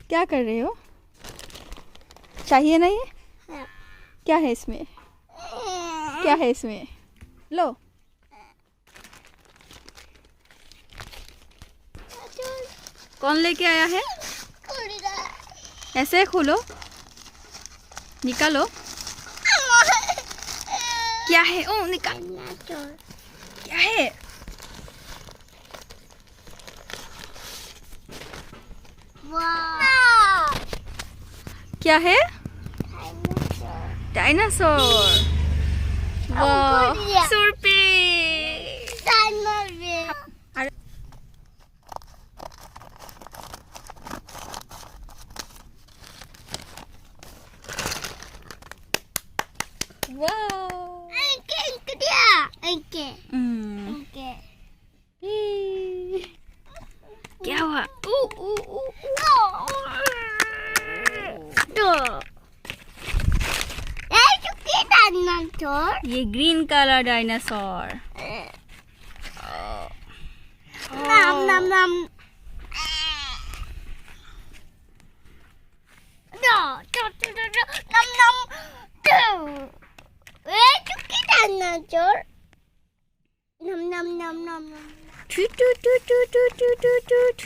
क्या कर रहे हो? चाहिए ना ये? क्या है इसमें? क्या है इसमें? लो। कौन लेके आया है? ऐसे खोलो, निकालो। क्या है? ओ निकाल। क्या है? क्या है? डायनासोर। वाह, सुरपी। Wow. Angke dia. Angke. क्या हुआ? Dinosaur. ये green colour dinosaur. Nam nam nam. Nam nam. Dinosaur. Nam nam nam nam nam. टूट टूट टूट टूट टूट टूट टूट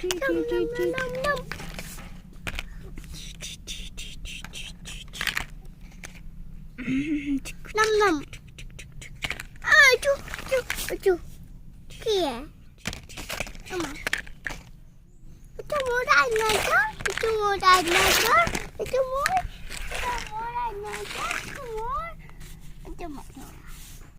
Itu mau dinosaur. Nam nam nam. Nam nam. Aduh. Kia. Mama. Itu mau dinosaur. Itu mau dinosaur. Itu mau